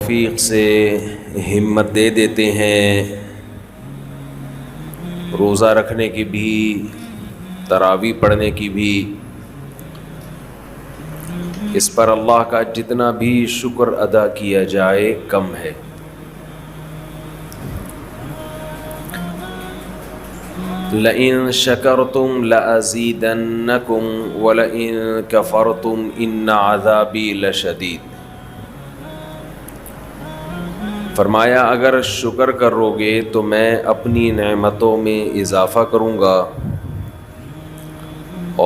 توفیق سے ہمت دے دیتے ہیں روزہ رکھنے کی بھی، تراویح پڑھنے کی بھی۔ اس پر اللہ کا جتنا بھی شکر ادا کیا جائے کم ہے۔ لئن شکرتم لأزیدنکم ولئن کفرتم ان عذابی لشدید۔ فرمایا اگر شکر کرو گے تو میں اپنی نعمتوں میں اضافہ کروں گا،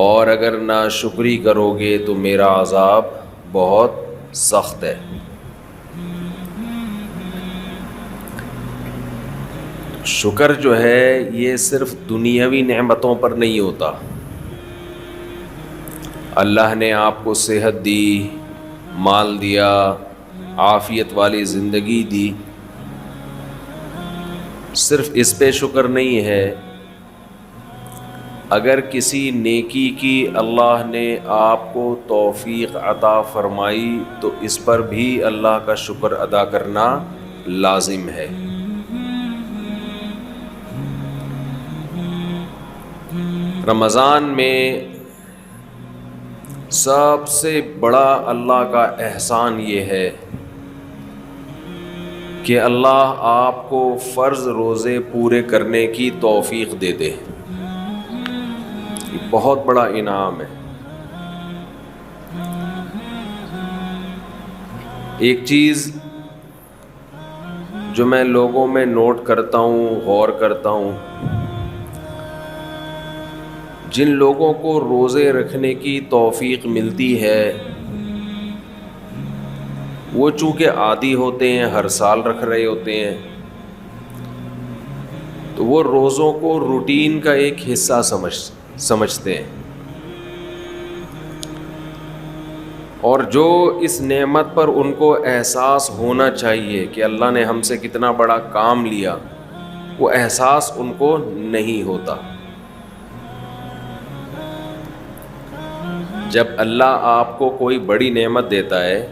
اور اگر ناشکری کرو گے تو میرا عذاب بہت سخت ہے۔ شکر جو ہے یہ صرف دنیاوی نعمتوں پر نہیں ہوتا۔ اللہ نے آپ کو صحت دی، مال دیا، عافیت والی زندگی دی، صرف اس پہ شکر نہیں ہے۔ اگر کسی نیکی کی اللہ نے آپ کو توفیق عطا فرمائی تو اس پر بھی اللہ کا شکر ادا کرنا لازم ہے۔ رمضان میں سب سے بڑا اللہ کا احسان یہ ہے کہ اللہ آپ کو فرض روزے پورے کرنے کی توفیق دے دے۔ یہ بہت بڑا انعام ہے۔ ایک چیز جو میں لوگوں میں نوٹ کرتا ہوں، غور کرتا ہوں، جن لوگوں کو روزے رکھنے کی توفیق ملتی ہے وہ چونکہ عادی ہوتے ہیں، ہر سال رکھ رہے ہوتے ہیں، تو وہ روزوں کو روٹین کا ایک حصہ سمجھتے ہیں، اور جو اس نعمت پر ان کو احساس ہونا چاہیے کہ اللہ نے ہم سے کتنا بڑا کام لیا، وہ احساس ان کو نہیں ہوتا۔ جب اللہ آپ کو کوئی بڑی نعمت دیتا ہے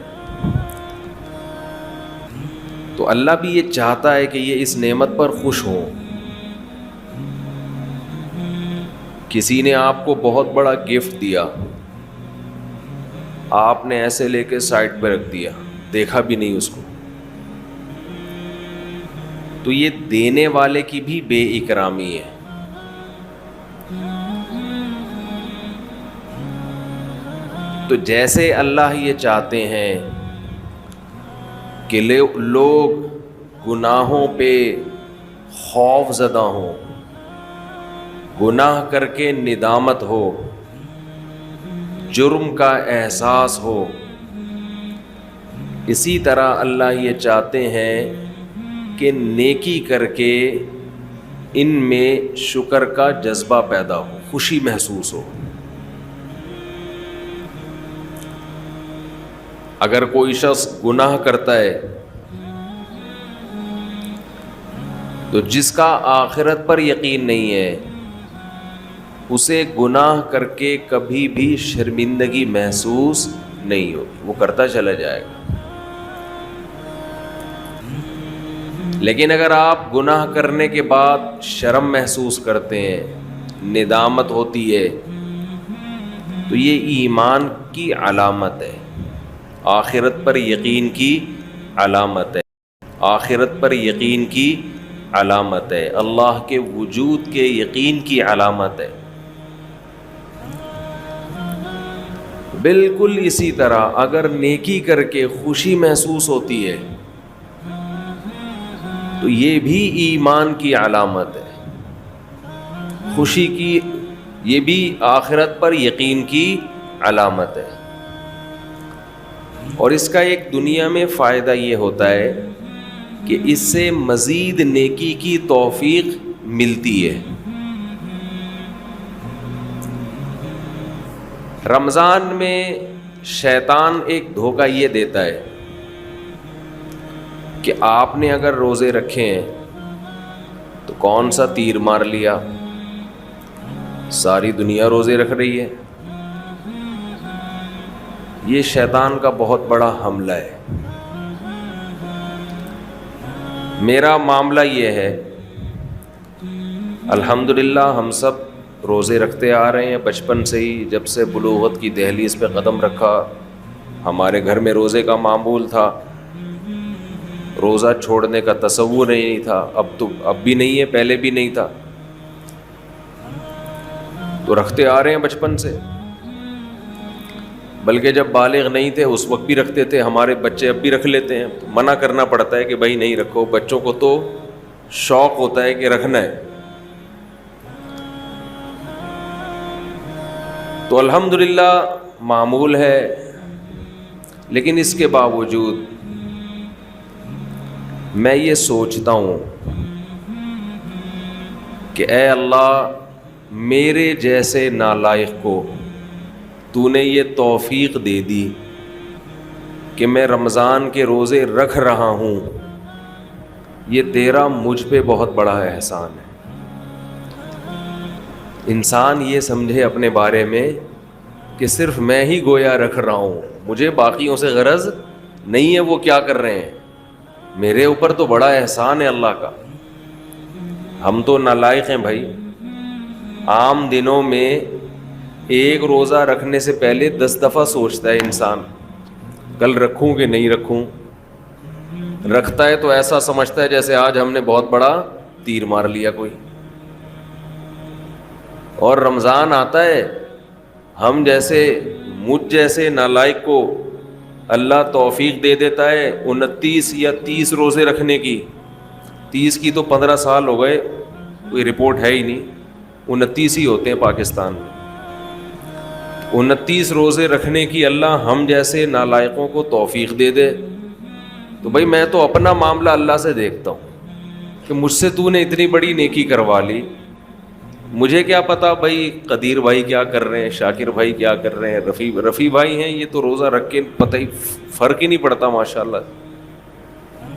تو اللہ بھی یہ چاہتا ہے کہ یہ اس نعمت پر خوش ہوں۔ کسی نے آپ کو بہت بڑا گفٹ دیا، آپ نے ایسے لے کے سائڈ پہ رکھ دیا، دیکھا بھی نہیں اس کو، تو یہ دینے والے کی بھی بے اکرامی ہے۔ تو جیسے اللہ یہ چاہتے ہیں کہ لوگ گناہوں پہ خوف زدہ ہوں، گناہ کر کے ندامت ہو، جرم کا احساس ہو، اسی طرح اللہ یہ چاہتے ہیں کہ نیکی کر کے ان میں شکر کا جذبہ پیدا ہو، خوشی محسوس ہو۔ اگر کوئی شخص گناہ کرتا ہے تو جس کا آخرت پر یقین نہیں ہے اسے گناہ کر کے کبھی بھی شرمندگی محسوس نہیں ہوگی، وہ کرتا چلا جائے گا۔ لیکن اگر آپ گناہ کرنے کے بعد شرم محسوس کرتے ہیں، ندامت ہوتی ہے، تو یہ ایمان کی علامت ہے، آخرت پر یقین کی علامت ہے، آخرت پر یقین کی علامت ہے، اللہ کے وجود کے یقین کی علامت ہے۔ بالکل اسی طرح اگر نیکی کر کے خوشی محسوس ہوتی ہے تو یہ بھی ایمان کی علامت ہے، خوشی کی، یہ بھی آخرت پر یقین کی علامت ہے۔ اور اس کا ایک دنیا میں فائدہ یہ ہوتا ہے کہ اس سے مزید نیکی کی توفیق ملتی ہے۔ رمضان میں شیطان ایک دھوکہ یہ دیتا ہے کہ آپ نے اگر روزے رکھے ہیں تو کون سا تیر مار لیا، ساری دنیا روزے رکھ رہی ہے۔ یہ شیطان کا بہت بڑا حملہ ہے۔ میرا معاملہ یہ ہے، الحمدللہ ہم سب روزے رکھتے آ رہے ہیں بچپن سے ہی، جب سے بلوغت کی دہلیز پہ قدم رکھا ہمارے گھر میں روزے کا معمول تھا، روزہ چھوڑنے کا تصور ہی نہیں تھا، اب بھی نہیں ہے، پہلے بھی نہیں تھا، تو رکھتے آ رہے ہیں بچپن سے، بلکہ جب بالغ نہیں تھے اس وقت بھی رکھتے تھے، ہمارے بچے اب بھی رکھ لیتے ہیں، منع کرنا پڑتا ہے کہ بھائی نہیں رکھو، بچوں کو تو شوق ہوتا ہے کہ رکھنا ہے۔ تو الحمدللہ معمول ہے، لیکن اس کے باوجود میں یہ سوچتا ہوں کہ اے اللہ، میرے جیسے نالائق کو تو نے یہ توفیق دے دی کہ میں رمضان کے روزے رکھ رہا ہوں، یہ تیرا مجھ پہ بہت بڑا احسان ہے۔ انسان یہ سمجھے اپنے بارے میں کہ صرف میں ہی گویا رکھ رہا ہوں، مجھے باقیوں سے غرض نہیں ہے وہ کیا کر رہے ہیں، میرے اوپر تو بڑا احسان ہے اللہ کا۔ ہم تو نالائق ہیں بھائی، عام دنوں میں ایک روزہ رکھنے سے پہلے 10 دفعہ سوچتا ہے انسان کل رکھوں کہ نہیں رکھوں، رکھتا ہے تو ایسا سمجھتا ہے جیسے آج ہم نے بہت بڑا تیر مار لیا کوئی، اور رمضان آتا ہے، ہم جیسے مجھ جیسے نالائق کو اللہ توفیق دے دیتا ہے 29 یا 30 روزے رکھنے کی، 30 کی تو 15 سال ہو گئے، کوئی رپورٹ ہے ہی نہیں، 29 ہی ہوتے ہیں پاکستان میں، 29 روزے رکھنے کی اللہ ہم جیسے نالائقوں کو توفیق دے دے، تو بھائی میں تو اپنا معاملہ اللہ سے دیکھتا ہوں کہ مجھ سے تو نے اتنی بڑی نیکی کروا لی، مجھے کیا پتا بھائی قدیر بھائی کیا کر رہے ہیں، شاکر بھائی کیا کر رہے ہیں، رفیع بھائی ہیں، یہ تو روزہ رکھ کے پتہ ہی فرق ہی نہیں پڑتا ماشاءاللہ،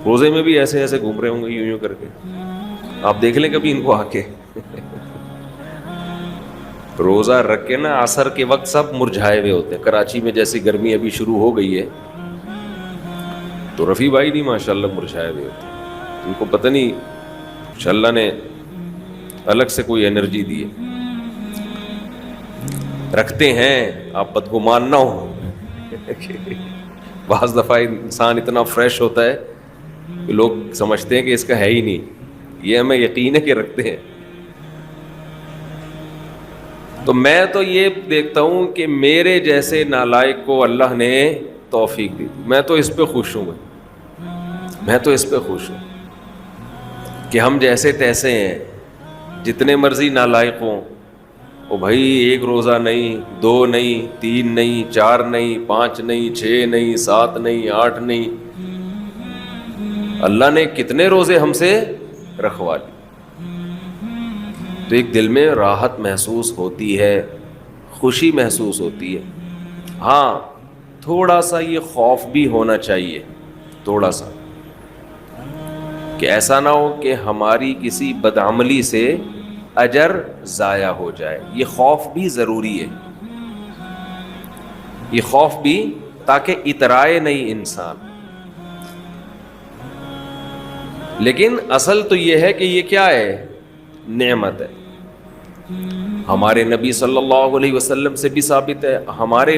روزے میں بھی ایسے ایسے گھوم رہے ہوں گے یوں کر کے، آپ دیکھ لیں کبھی ان کو آ کے روزہ رکھ کے نا عصر کے وقت سب مرجھائے ہوئے ہوتے ہیں، کراچی میں جیسی گرمی ابھی شروع ہو گئی ہے تو رفیع بھائی نہیں ماشاءاللہ مرجھائے ہوئے ہوتے ہیں، ان کو پتہ نہیں کچھ اللہ نے الگ سے کوئی انرجی دی ہے، رکھتے ہیں، آپ بدگمان نہ ہو بعض دفعہ انسان اتنا فریش ہوتا ہے کہ لوگ سمجھتے ہیں کہ اس کا ہے ہی نہیں، یہ ہمیں یقین ہے کہ رکھتے ہیں۔ تو میں تو یہ دیکھتا ہوں کہ میرے جیسے نالائق کو اللہ نے توفیق دی، میں تو اس پہ خوش ہوں، میں تو اس پہ خوش ہوں کہ ہم جیسے تیسے ہیں، جتنے مرضی نالائق ہوں، او بھائی ایک روزہ نہیں، 2 نہیں، 3 نہیں، 4 نہیں، 5 نہیں، 6 نہیں، 7 نہیں، 8 نہیں، اللہ نے کتنے روزے ہم سے رکھوا لی، تو ایک دل میں راحت محسوس ہوتی ہے، خوشی محسوس ہوتی ہے۔ ہاں تھوڑا سا یہ خوف بھی ہونا چاہیے، تھوڑا سا، کہ ایسا نہ ہو کہ ہماری کسی بدعملی سے اجر ضائع ہو جائے، یہ خوف بھی ضروری ہے، یہ خوف بھی، تاکہ اترائے نہیں انسان۔ لیکن اصل تو یہ ہے کہ یہ کیا ہے، نعمت ہے، ہمارے نبی صلی اللہ علیہ وسلم سے بھی ثابت ہے، ہمارے